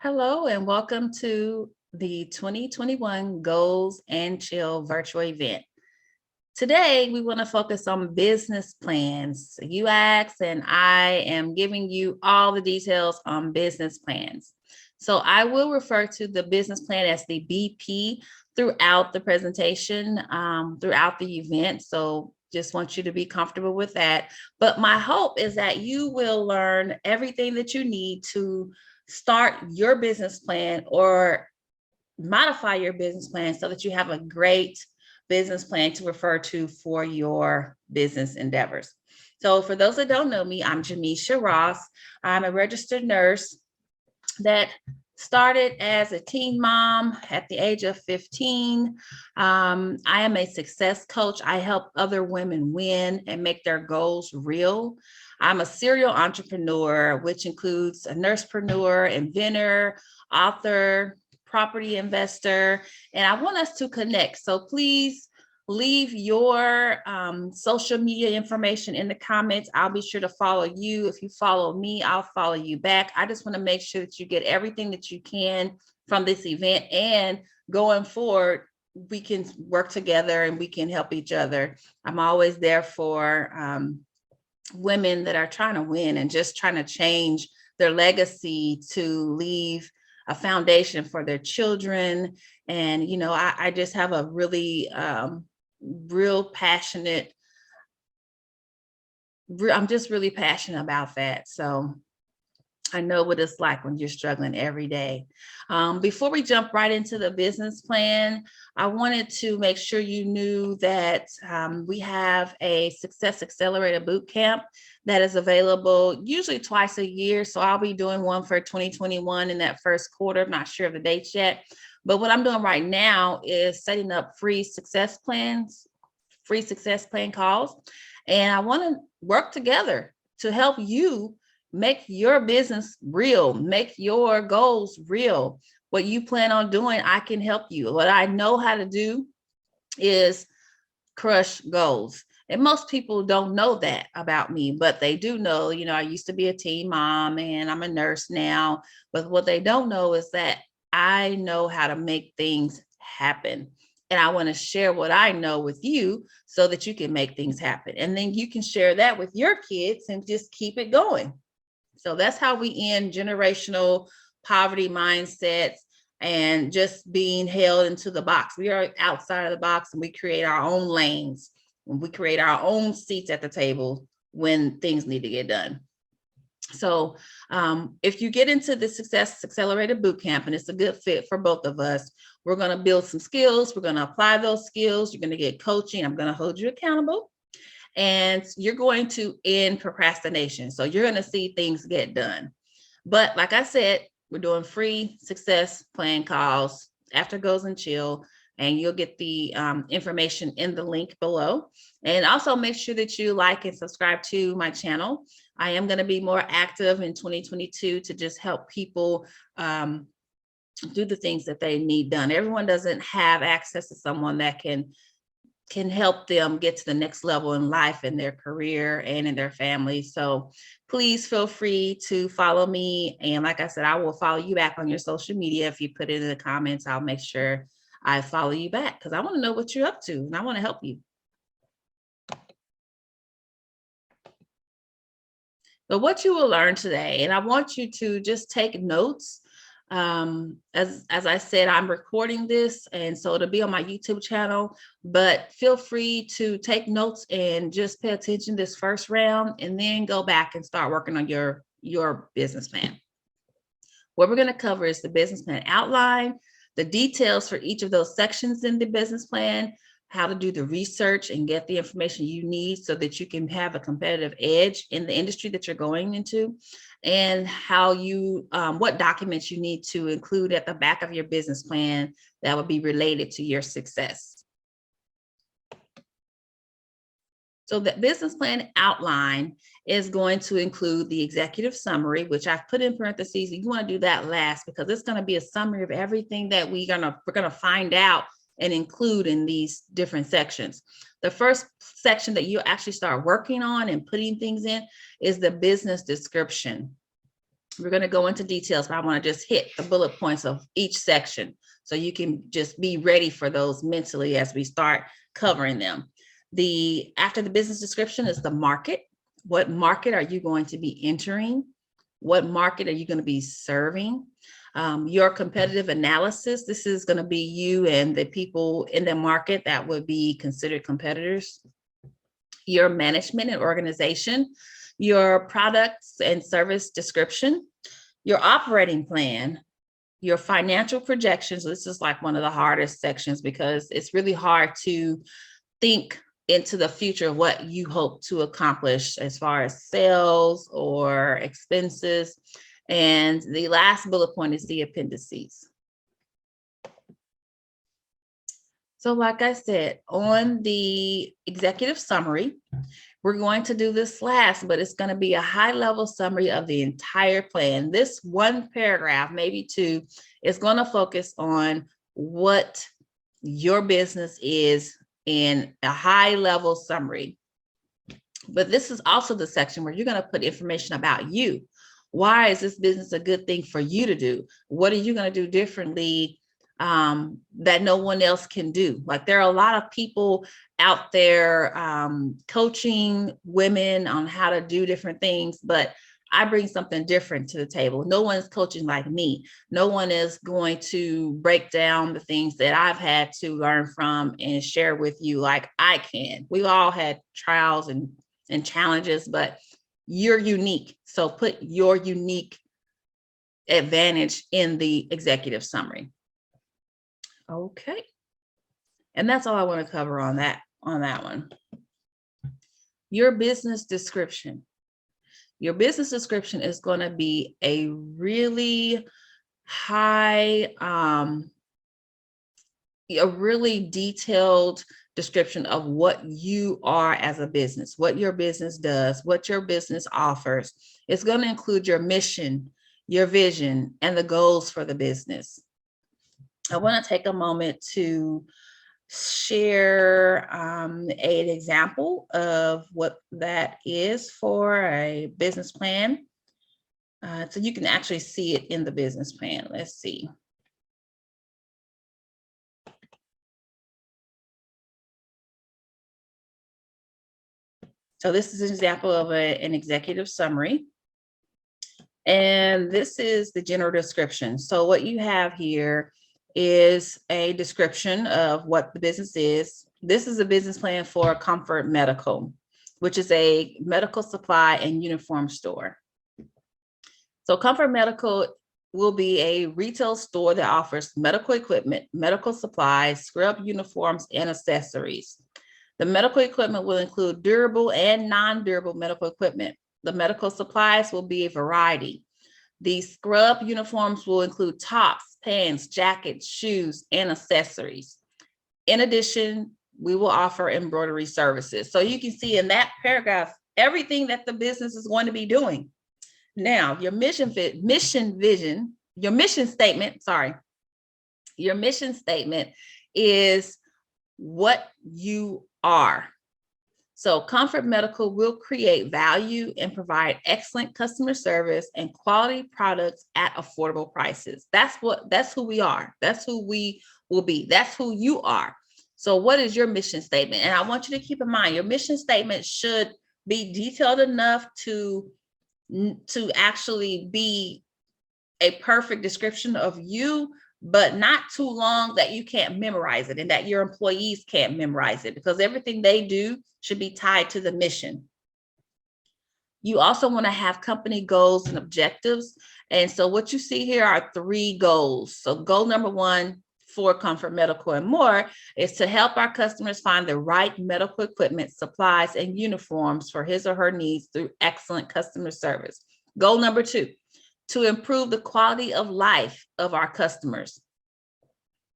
Hello and welcome to the 2021 Goals and Chill virtual event. Today, we want to focus on business plans. You asked, and I am giving you all the details on business plans. So I will refer to the business plan as the BP throughout the presentation, throughout the event. So just want you to be comfortable with that. But my hope is that you will learn everything that you need to start your business plan or modify your business plan so that you have a great business plan to refer to for your business endeavors. So for those that don't know me, I'm Jamisha Ross. I'm a registered nurse that started as a teen mom at the age of 15. I am a success coach. I help other women win and make their goals real. I'm a serial entrepreneur, which includes a nursepreneur, inventor, author, property investor, and I want us to connect. So please leave your social media information in the comments. I'll be sure to follow you. If you follow me, I'll follow you back. I just want to make sure that you get everything that you can from this event, and going forward, we can work together and we can help each other. I'm always there for women that are trying to win and just trying to change their legacy to leave a foundation for their children. And, I just have a really real passionate, I'm just really passionate about that. So I know what it's like when you're struggling every day. Before we jump right into the business plan, I wanted to make sure you knew that we have a Success Accelerator Bootcamp that is available usually twice a year. So I'll be doing one for 2021 in that first quarter. I'm not sure of the dates yet. But what I'm doing right now is setting up free success plan calls. And I want to work together to help you make your business real, make your goals real. What you plan on doing, I can help you. What I know how to do is crush goals. And most people don't know that about me, but they do know, I used to be a teen mom and I'm a nurse now. But what they don't know is that I know how to make things happen. And I want to share what I know with you so that you can make things happen. And then you can share that with your kids and just keep it going. So that's how we end generational poverty mindsets and just being held into the box. We are outside of the box and we create our own lanes. And we create our own seats at the table when things need to get done. So if you get into the Success Accelerator Bootcamp, and it's a good fit for both of us, we're going to build some skills. We're going to apply those skills. You're going to get coaching. I'm going to hold you accountable. And you're going to end procrastination. So you're going to see things get done. But like I said, we're doing free success plan calls after Goals and Chill, and you'll get the information in the link below. And also make sure that you like and subscribe to my channel. I am going to be more active in 2022 to just help people do the things that they need done. Everyone doesn't have access to someone that can help them get to the next level in life, in their career, and in their family. So please feel free to follow me. And like I said, I will follow you back on your social media. If you put it in the comments, I'll make sure I follow you back because I want to know what you're up to and I want to help you. But what you will learn today, and I want you to just take notes. As I said, I'm recording this, and so it'll be on my YouTube channel, but feel free to take notes and just pay attention this first round and then go back and start working on your business plan. What we're going to cover is the business plan outline, the details for each of those sections in the business plan, how to do the research and get the information you need so that you can have a competitive edge in the industry that you're going into, and how what documents you need to include at the back of your business plan that would be related to your success. So the business plan outline is going to include the executive summary, which I've put in parentheses. You want to do that last because it's going to be a summary of everything that we're going to find out and include in these different sections. The first section that you actually start working on and putting things in is the business description. We're going to go into details, but I want to just hit the bullet points of each section so you can just be ready for those mentally as we start covering them. After the business description is the market. What market are you going to be entering? What market are you going to be serving? Your competitive analysis. This is going to be you and the people in the market that would be considered competitors. Your management and organization, your products and service description, your operating plan, your financial projections. This is like one of the hardest sections because it's really hard to think into the future of what you hope to accomplish as far as sales or expenses. And the last bullet point is the appendices. So like I said, on the executive summary, we're going to do this last, but it's going to be a high-level summary of the entire plan. This one paragraph, maybe two, is going to focus on what your business is in a high-level summary. But this is also the section where you're going to put information about you. Why is this business a good thing for you to do? What are you going to do differently that no one else can do? Like, there are a lot of people out there coaching women on how to do different things, but I bring something different to the table. No one's coaching like me. No one is going to break down the things that I've had to learn from and share with you like I can. We've all had trials and challenges, but you're unique. So put your unique advantage in the executive summary. Okay. And that's all I want to cover on that one. Your business description. Your business description is going to be a really high, a really detailed description of what you are as a business, what your business does, what your business offers. It's going to include your mission, your vision, and the goals for the business. I want to take a moment to share an example of what that is for a business plan. So you can actually see it in the business plan. Let's see. So this is an example of an executive summary. And this is the general description. So what you have here is a description of what the business is. This is a business plan for Comfort Medical, which is a medical supply and uniform store. So Comfort Medical will be a retail store that offers medical equipment, medical supplies, scrub uniforms, and accessories. The medical equipment will include durable and non-durable medical equipment. The medical supplies will be a variety. The scrub uniforms will include tops, pants, jackets, shoes, and accessories. In addition, we will offer embroidery services. So you can see in that paragraph, everything that the business is going to be doing. Now, your mission statement is what you are. So Comfort Medical will create value and provide excellent customer service and quality products at affordable prices. That's who we are. That's who we will be. That's who you are. So what is your mission statement? And I want you to keep in mind, your mission statement should be detailed enough to actually be a perfect description of you, but not too long that you can't memorize it and that your employees can't memorize it, because everything they do should be tied to the mission. You also want to have company goals and objectives. And so what you see here are 3 goals. So goal number 1 for Comfort Medical and More is to help our customers find the right medical equipment, supplies, and uniforms for his or her needs through excellent customer service. Goal number 2, to improve the quality of life of our customers.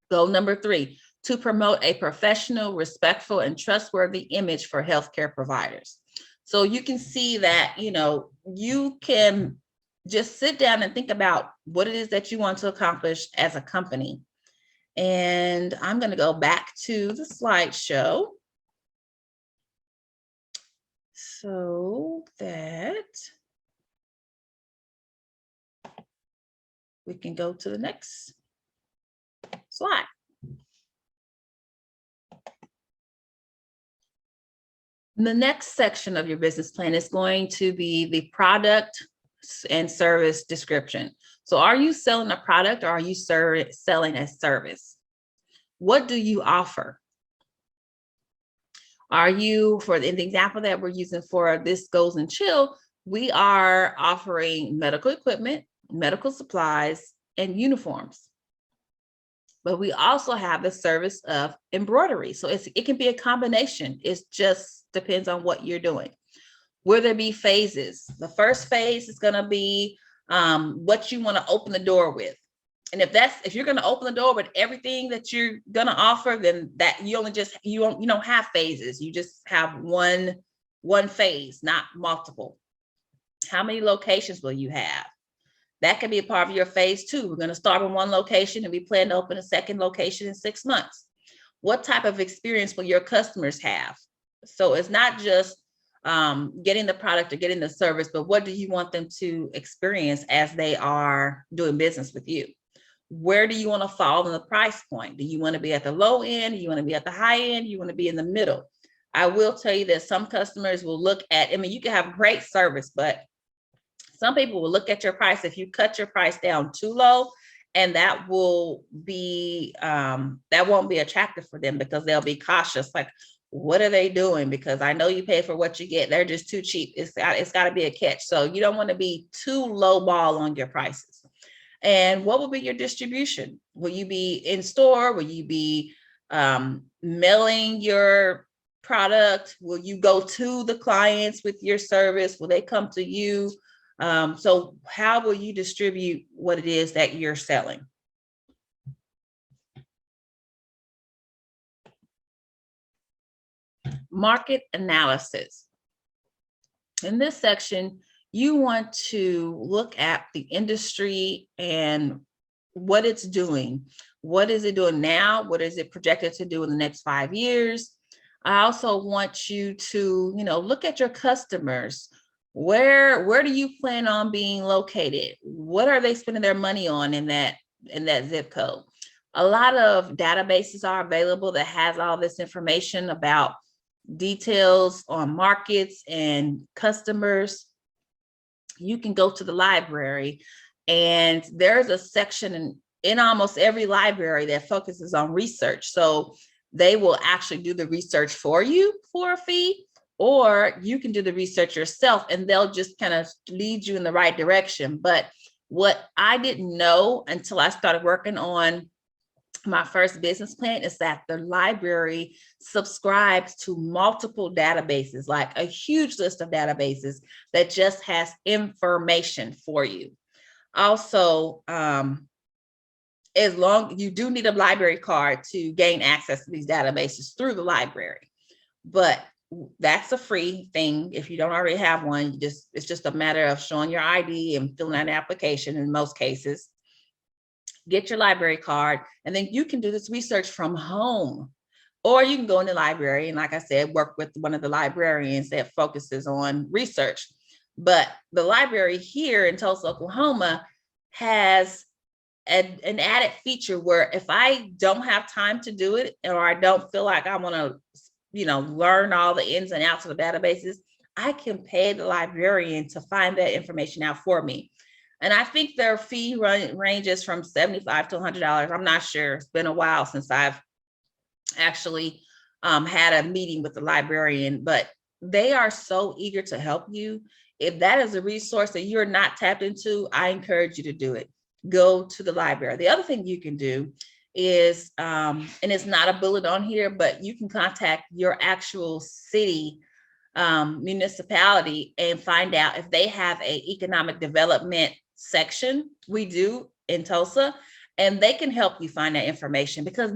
Goal number 3, to promote a professional, respectful, and trustworthy image for healthcare providers. So you can see that, you can just sit down and think about what it is that you want to accomplish as a company. And I'm going to go back to the slideshow so that we can go to the next slide. The next section of your business plan is going to be the product and service description. So are you selling a product or are you selling a service? What do you offer? Are you, for the example that we're using for This Goes and Chill, we are offering medical equipment, medical supplies, and uniforms. But we also have the service of embroidery. So it can be a combination. It just depends on what you're doing. Will there be phases? The first phase is going to be what you want to open the door with. And if you're going to open the door with everything that you're going to offer, then that you don't have phases. You just have one phase, not multiple. How many locations will you have? That can be a part of your phase 2. We're going to start in one location and we plan to open a second location in 6 months. What type of experience will your customers have? So it's not just getting the product or getting the service, but what do you want them to experience as they are doing business with you? Where do you want to fall in the price point? Do you want to be at the low end? Do you want to be at the high end? Do you want to be in the middle? I will tell you that some customers will look at, you can have great service, but some people will look at your price if you cut your price down too low, and that will be that won't be attractive for them because they'll be cautious. Like, what are they doing? Because I know you pay for what you get. They're just too cheap. It's got to be a catch. So you don't want to be too low ball on your prices. And what will be your distribution? Will you be in store? Will you be mailing your product? Will you go to the clients with your service? Will they come to you? So how will you distribute what it is that you're selling? Market analysis. In this section, you want to look at the industry and what it's doing. What is it doing now? What is it projected to do in the next 5 years? I also want you to, look at your customers. Where do you plan on being located? What are they spending their money on in that zip code? A lot of databases are available that has all this information about details on markets and customers. You can go to the library, and there's a section in almost every library that focuses on research. So they will actually do the research for you for a fee, or you can do the research yourself and they'll just kind of lead you in the right direction. But what I didn't know until I started working on my first business plan is that the library subscribes to multiple databases, like a huge list of databases that just has information for you. Also, as long you do need a library card to gain access to these databases through the library, but that's a free thing. If you don't already have one, it's just a matter of showing your ID and filling out an application in most cases. Get your library card, and then you can do this research from home, or you can go in the library and, like I said, work with one of the librarians that focuses on research. But the library here in Tulsa, Oklahoma has an added feature where if I don't have time to do it, or I don't feel like I want to, learn all the ins and outs of the databases, I can pay the librarian to find that information out for me. And I think their fee ranges from $75 to $100. I'm not sure. It's been a while since I've actually had a meeting with the librarian, but they are so eager to help you. If that is a resource that you're not tapped into, I encourage you to do it. Go to the library. The other thing you can do is, and it's not a bullet on here, but you can contact your actual city municipality and find out if they have an economic development section. We do in Tulsa, and they can help you find that information, because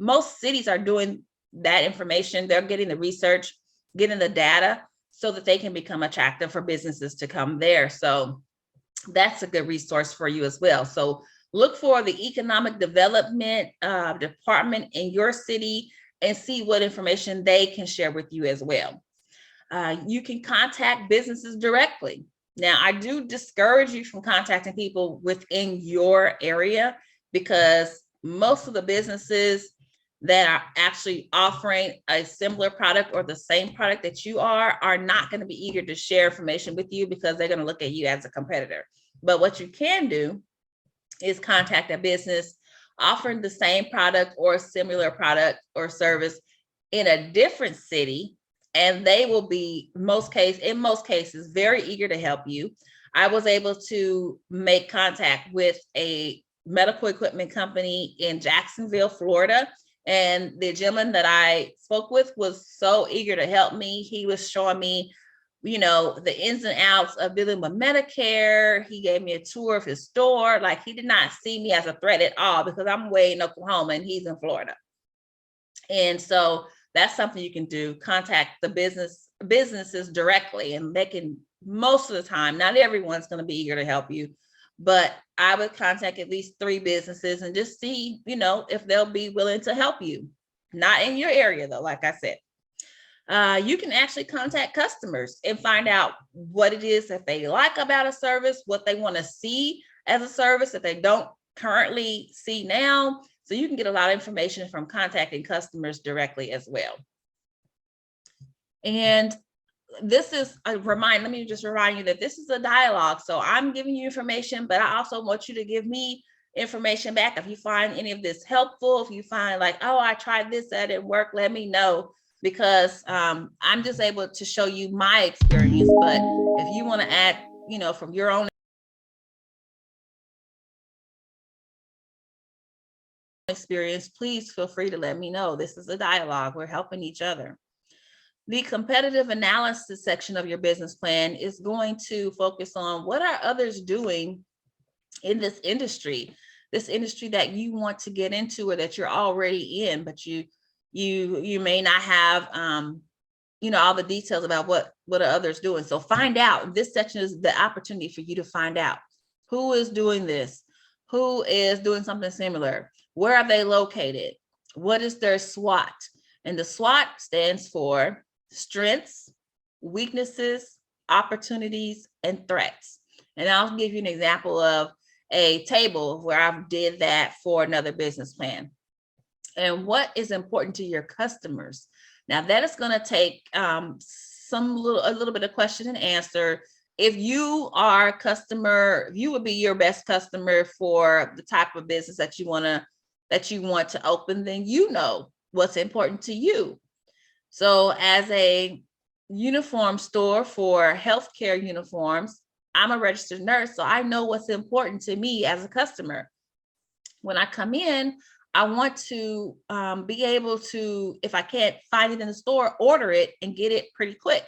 most cities are doing that information. They're getting the research, getting the data so that they can become attractive for businesses to come there. So that's a good resource for you as well. So look for the economic development department in your city and see what information they can share with you as well. You can contact businesses directly. Now, I do discourage you from contacting people within your area because most of the businesses that are actually offering a similar product or the same product that you are not going to be eager to share information with you because they're going to look at you as a competitor. But what you can do is contact a business offering the same product or similar product or service in a different city, and they will be in most cases very eager to help you. I was able to make contact with a medical equipment company in Jacksonville, Florida, and the gentleman that I spoke with was so eager to help me. He was showing me, the ins and outs of dealing with Medicare. He gave me a tour of his store. Like, he did not see me as a threat at all because I'm way in Oklahoma and he's in Florida. And so that's something you can do. Contact the businesses directly, and they can, most of the time, not everyone's going to be eager to help you, but I would contact at least 3 businesses and just see, if they'll be willing to help you. Not in your area though, like I said. You can actually contact customers and find out what it is that they like about a service, what they want to see as a service that they don't currently see now. So you can get a lot of information from contacting customers directly as well. And this is let me just remind you that this is a dialogue. So I'm giving you information, but I also want you to give me information back. If you find any of this helpful, if you find like, oh, I tried this, that didn't work, let me know, because I'm just able to show you my experience. But if you want to add, from your own experience, please feel free to let me know. This is a dialogue. We're helping each other. The competitive analysis section of your business plan is going to focus on what are others doing in this industry that you want to get into or that you're already in, but you may not have all the details about what are others doing. So find out. This section is the opportunity for you to find out who is doing this, who is doing something similar, where are they located, what is their SWOT. And the SWOT stands for strengths, weaknesses, opportunities, and threats. And I'll give you an example of a table where I did that for another business plan. And what is important to your customers. Now that is going to take a little bit of question and answer. If you are a customer, you would be your best customer for the type of business that you want to open, then what's important to you. So as a uniform store for healthcare uniforms, I'm a registered nurse, so I know what's important to me as a customer. When I come in, I want to be able to, if I can't find it in the store, order it and get it pretty quick.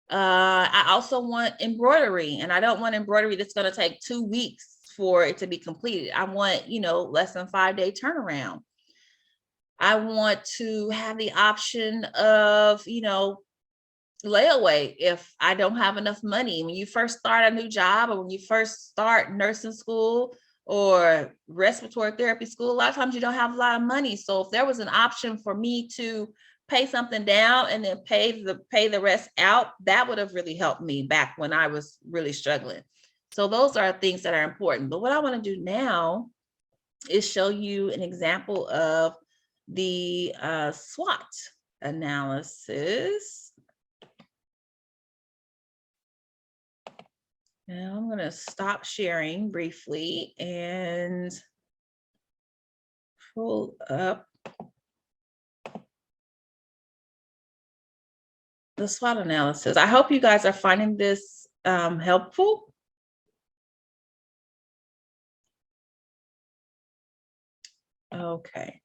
I also want embroidery, and I don't want embroidery that's going to take 2 weeks for it to be completed. I want, less than 5-day turnaround. I want to have the option of, layaway if I don't have enough money. When you first start a new job, or when you first start nursing school or respiratory therapy school, a lot of times you don't have a lot of money. So if there was an option for me to pay something down and then pay the rest out, that would have really helped me back when I was really struggling. So those are things that are important. But what I want to do now is show you an example of the SWOT analysis. Now I'm going to stop sharing briefly and pull up the SWOT analysis. I hope you guys are finding this helpful. Okay.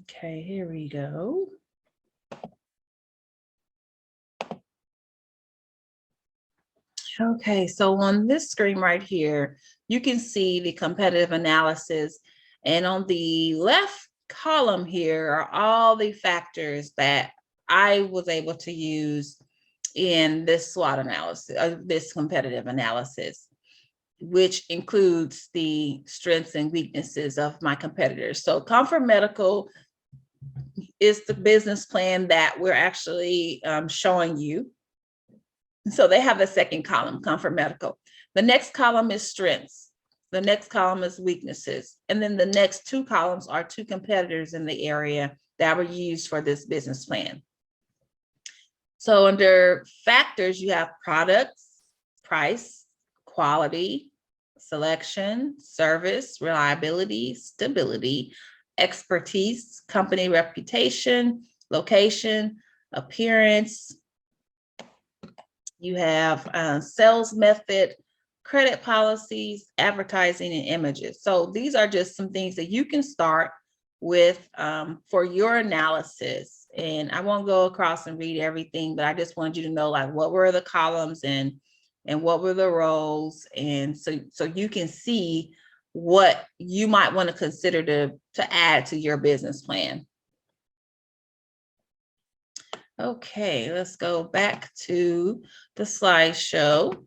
Okay, here we go. Okay, so on this screen right here, you can see the competitive analysis. And on the left column here are all the factors that I was able to use in this SWOT analysis, this competitive analysis. which includes the strengths and weaknesses of my competitors. So Comfort Medical is the business plan that we're actually showing you. So they have the second column, Comfort Medical. The next column is strengths. The next column is weaknesses. And then the next two columns are two competitors in the area that were used for this business plan. So under factors, you have products, price, quality, selection, service, reliability, stability, expertise, company reputation, location, appearance. You have sales method, credit policies, advertising, and images. So these are just some things that you can start with for your analysis. And I won't go across and read everything, but I just wanted you to know like what were the columns and what were the rows. And so you can see what you might want to consider to add to your business plan. Okay, let's go back to the slideshow.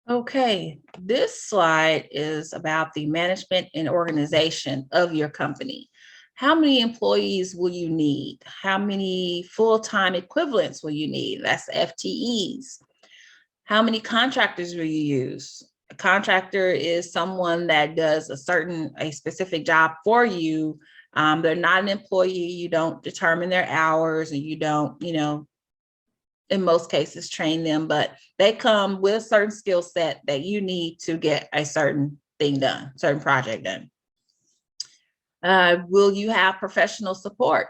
Okay, this slide is about the management and organization of your company. How many employees will you need? How many full-time equivalents will you need? That's FTEs. How many contractors will you use? A contractor is someone that does a specific job for you. They're not an employee. You don't determine their hours, and you don't, in most cases train them, but they come with a certain skill set that you need to get a certain thing done, certain project done. Will you have professional support?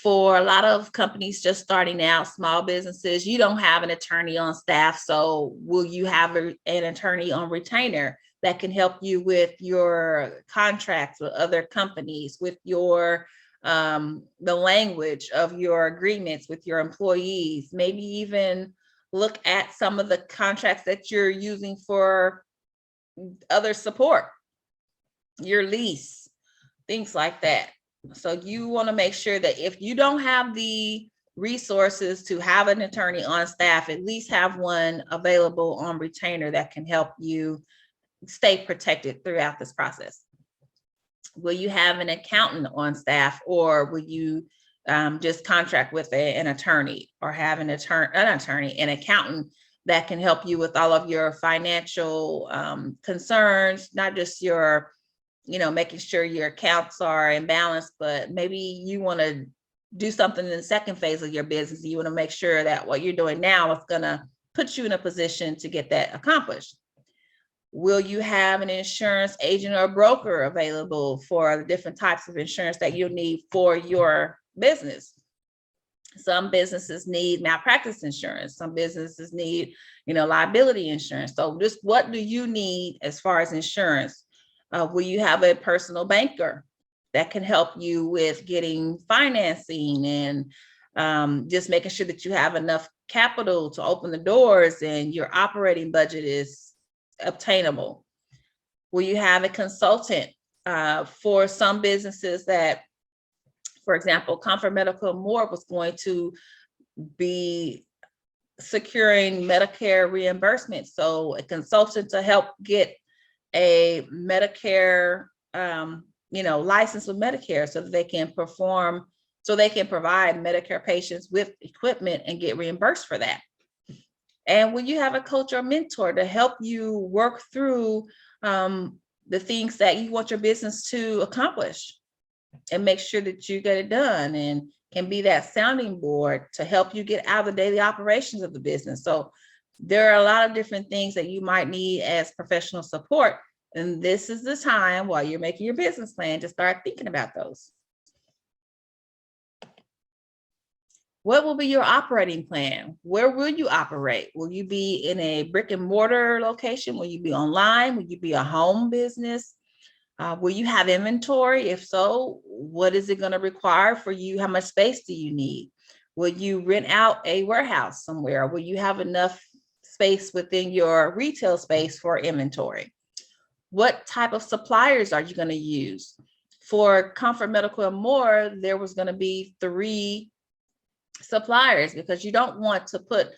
For a lot of companies just starting out, small businesses, you don't have an attorney on staff. So will you have an attorney on retainer that can help you with your contracts with other companies, with your the language of your agreements with your employees, maybe even look at some of the contracts that you're using for other support, your lease, things like that. So you want to make sure that if you don't have the resources to have an attorney on staff, at least have one available on retainer that can help you stay protected throughout this process. Will you have an accountant on staff, or will you just contract with an attorney, or have an accountant that can help you with all of your financial concerns, not just your making sure your accounts are in balance, but maybe you want to do something in the second phase of your business. You want to make sure that what you're doing now is going to put you in a position to get that accomplished. Will you have an insurance agent or broker available for the different types of insurance that you need for your business? Some businesses need malpractice insurance. Some businesses need, liability insurance. So just what do you need as far as insurance? Will you have a personal banker that can help you with getting financing and just making sure that you have enough capital to open the doors and your operating budget is obtainable? Will you have a consultant for some businesses that, for example, Comfort Medical More was going to be securing Medicare reimbursement. So a consultant to help get a Medicare, license with Medicare so that they can provide Medicare patients with equipment and get reimbursed for that. And will you have a coach or mentor to help you work through the things that you want your business to accomplish and make sure that you get it done, and can be that sounding board to help you get out of the daily operations of the business? So there are a lot of different things that you might need as professional support. And this is the time while you're making your business plan to start thinking about those. What will be your operating plan? Where will you operate? Will you be in a brick and mortar location? Will you be online? Will you be a home business? Will you have inventory? If so, what is it going to require for you? How much space do you need? Will you rent out a warehouse somewhere? Will you have enough space within your retail space for inventory? What type of suppliers are you going to use? For Comfort Medical and More, there was going to be 3 suppliers, because you don't want to put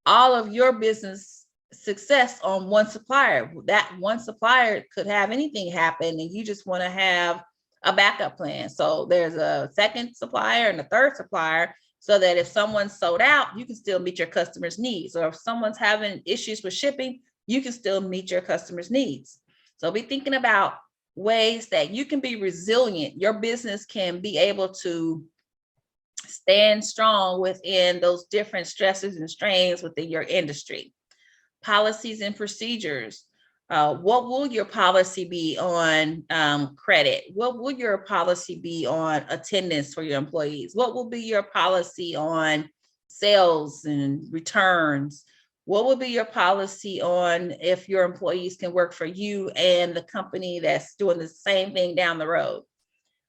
all of your business success on one supplier. That one supplier could have anything happen, and you just want to have a backup plan. So there's a second supplier and a third supplier, so that if someone's sold out, you can still meet your customers' needs. Or if someone's having issues with shipping, you can still meet your customers' needs. So be thinking about ways that you can be resilient. Your business can be able to stand strong within those different stresses and strains within your industry. Policies and procedures. What will your policy be on credit? What will your policy be on attendance for your employees? What will be your policy on sales and returns? What will be your policy on if your employees can work for you and the company that's doing the same thing down the road?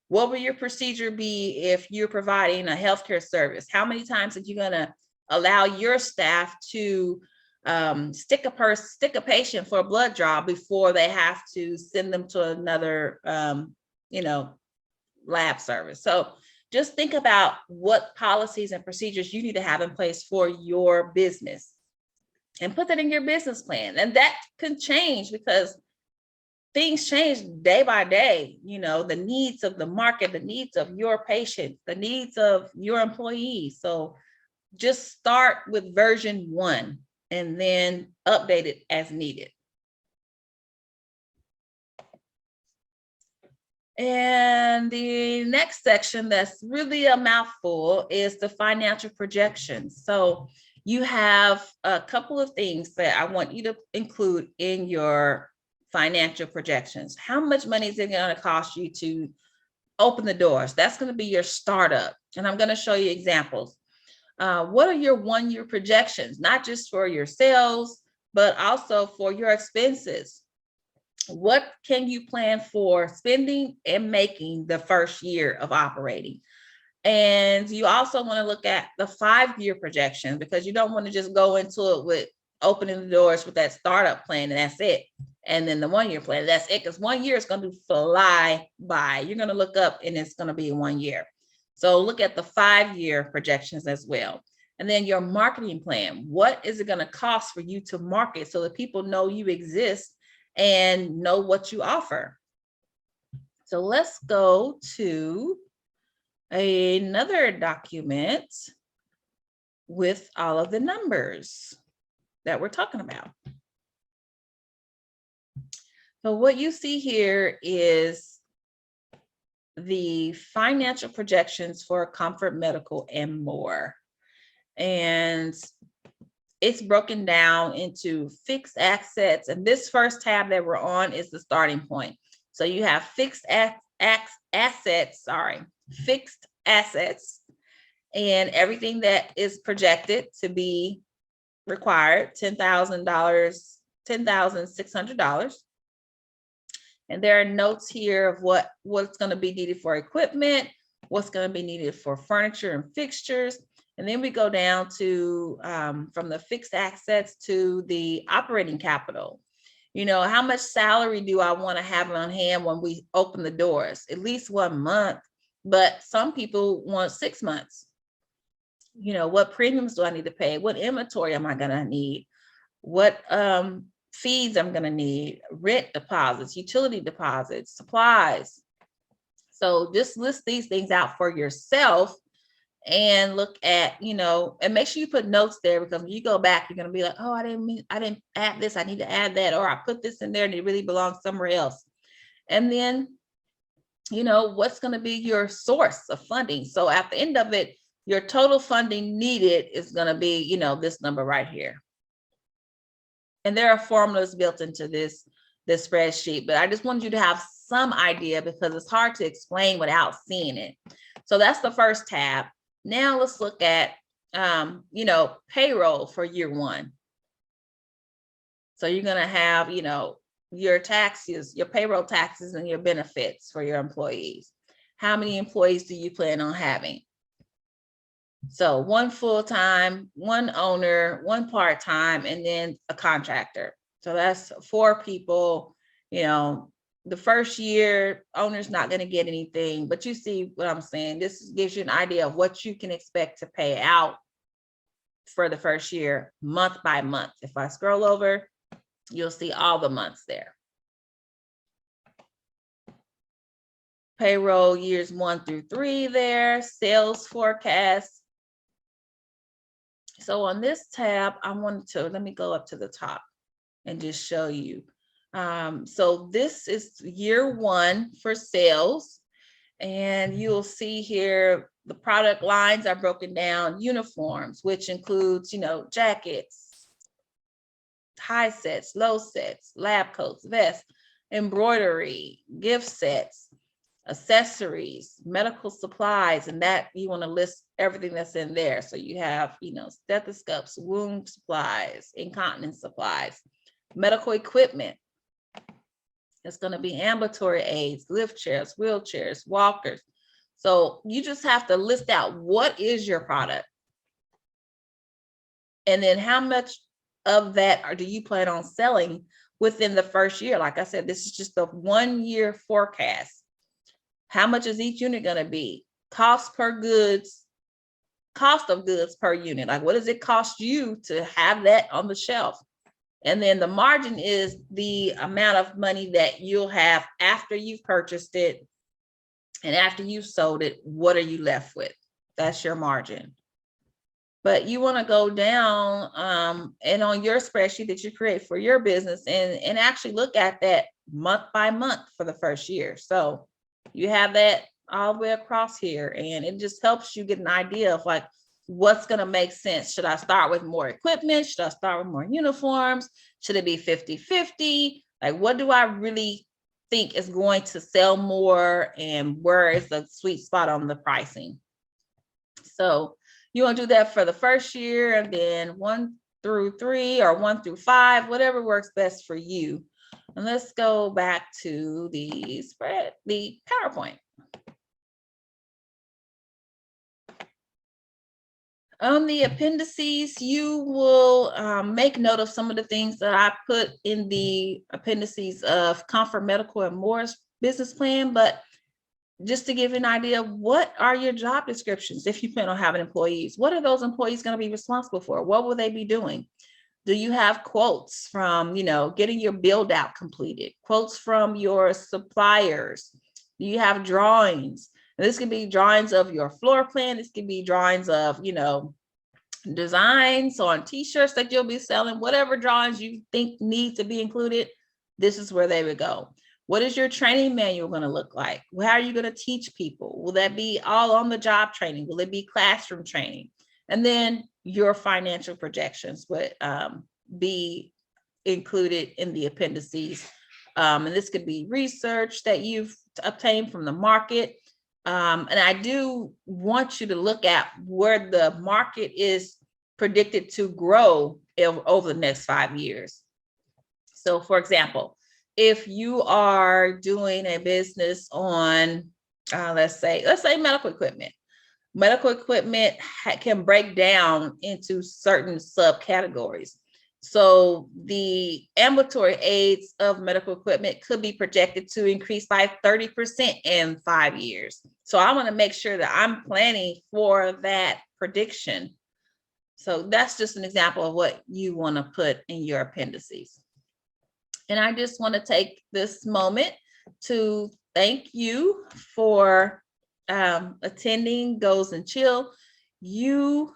What will your procedure be if you're providing a healthcare service? How many times are you going to allow your staff to stick a patient for a blood draw before they have to send them to another, lab service? So just think about what policies and procedures you need to have in place for your business, and put that in your business plan. And that can change because things change day by day. The needs of the market, the needs of your patient, the needs of your employees. So just start with version 1 and then update it as needed. And the next section that's really a mouthful is the financial projections. So you have a couple of things that I want you to include in your financial projections. How much money is it going to cost you to open the doors? That's going to be your startup. And I'm going to show you examples. What are your 1-year projections, not just for your sales, but also for your expenses? What can you plan for spending and making the first year of operating? And you also want to look at the 5-year projection, because you don't want to just go into it with opening the doors with that startup plan and that's it. And then the 1-year plan, that's it, because 1 year is going to fly by. You're going to look up and it's going to be 1 year. So look at the 5-year projections as well. And then your marketing plan. What is it going to cost for you to market so that people know you exist and know what you offer? So let's go to another document with all of the numbers that we're talking about. So what you see here is the financial projections for Comfort Medical and More. And it's broken down into fixed assets. And this first tab that we're on is the starting point. So you have fixed assets, and everything that is projected to be required, $10,000, $10,600. And there are notes here of what's going to be needed for equipment, what's going to be needed for furniture and fixtures. And then we go down to from the fixed assets to the operating capital. How much salary do I want to have on hand when we open the doors? At least 1 month, but some people want 6 months. What premiums do I need to pay? What inventory am I going to need? What fees I'm going to need? Rent deposits, utility deposits, supplies. So just list these things out for yourself and look at, and make sure you put notes there, because when you go back, you're going to be like, oh, I didn't add this. I need to add that, or I put this in there and it really belongs somewhere else. And then, what's going to be your source of funding? So at the end of it, your total funding needed is going to be, this number right here. And there are formulas built into this spreadsheet, but I just wanted you to have some idea because it's hard to explain without seeing it. So that's the first tab. Now let's look at, payroll for year 1. So you're going to have, your taxes, your payroll taxes and your benefits for your employees. How many employees do you plan on having? So 1 full-time, 1 owner, 1 part-time, and then a contractor. So that's 4 people, the first year, owner's not going to get anything, but you see what I'm saying? This gives you an idea of what you can expect to pay out for the first year, month by month. If I scroll over, you'll see all the months there. Payroll years 1 through 3 there, sales forecast. So on this tab, I wanted to, let me go up to the top and just show you. So this is year 1 for sales. And you'll see here, the product lines are broken down. Uniforms, which includes, jackets, high sets, low sets, lab coats, vests, embroidery, gift sets, accessories, medical supplies, and that you want to list everything that's in there. So you have, stethoscopes, wound supplies, incontinence supplies, medical equipment. It's going to be ambulatory aids, lift chairs, wheelchairs, walkers. So you just have to list out what is your product. And then how much of that do you plan on selling within the first year? Like I said, this is just a 1-year forecast. How much is each unit going to be? Cost of goods per unit. Like, what does it cost you to have that on the shelf? And then the margin is the amount of money that you'll have after you've purchased it and after you've sold it. What are you left with? That's your margin. But you want to go down and on your spreadsheet that you create for your business and actually look at that month by month for the first year. So you have that all the way across here, and it just helps you get an idea of like, what's going to make sense. Should I start with more equipment? Should I start with more uniforms? Should it be 50-50? Like, what do I really think is going to sell more, and where is the sweet spot on the pricing? So you want to do that for the first year, and then 1 through 3 or 1 through 5, whatever works best for you. And let's go back to the PowerPoint. On the appendices, you will make note of some of the things that I put in the appendices of Comfort Medical and Moore's business plan, but just to give you an idea, what are your job descriptions if you plan on having employees? What are those employees going to be responsible for? What will they be doing? Do you have quotes from, getting your build out completed? Quotes from your suppliers? Do you have drawings? And this could be drawings of your floor plan. This could be drawings of, designs on t-shirts that you'll be selling. Whatever drawings you think need to be included, this is where they would go. What is your training manual going to look like? How are you going to teach people? Will that be all on the job training? Will it be classroom training? And then your financial projections would be included in the appendices. And this could be research that you've obtained from the market. And I do want you to look at where the market is predicted to grow over the next 5 years. So for example, if you are doing a business on, let's say medical equipment. Medical equipment can break down into certain subcategories. So the ambulatory aids of medical equipment could be projected to increase by 30% in 5 years. So I want to make sure that I'm planning for that prediction. So that's just an example of what you want to put in your appendices. And I just want to take this moment to thank you for attending Goals and Chill. You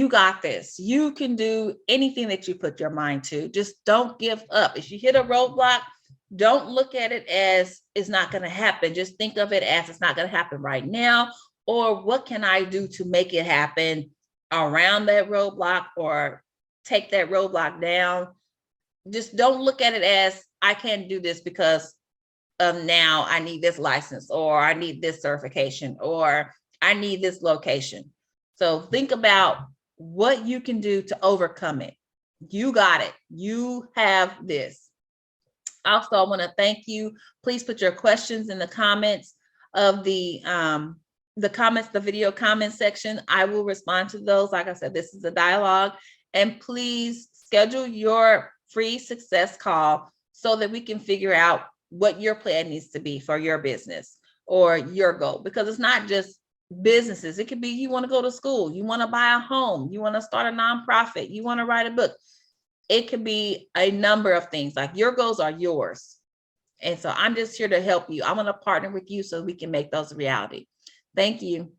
got this. You can do anything that you put your mind to. Just don't give up. If you hit a roadblock, don't look at it as it's not going to happen. Just think of it as it's not going to happen right now, or what can I do to make it happen around that roadblock or take that roadblock down. Just don't look at it as I can't do this because of now I need this license, or I need this certification, or I need this location. So think about what you can do to overcome it. You got it. You have this. Also, I want to thank you. Please put your questions in the comments of the video comment section. I will respond to those. Like I said, this is a dialogue, and please schedule your free success call so that we can figure out what your plan needs to be for your business or your goal, because it's not just businesses. It could be you want to go to school, you want to buy a home, you want to start a nonprofit, you want to write a book. It could be a number of things. Like, your goals are yours. And so I'm just here to help you. I'm going to partner with you so we can make those a reality. Thank you.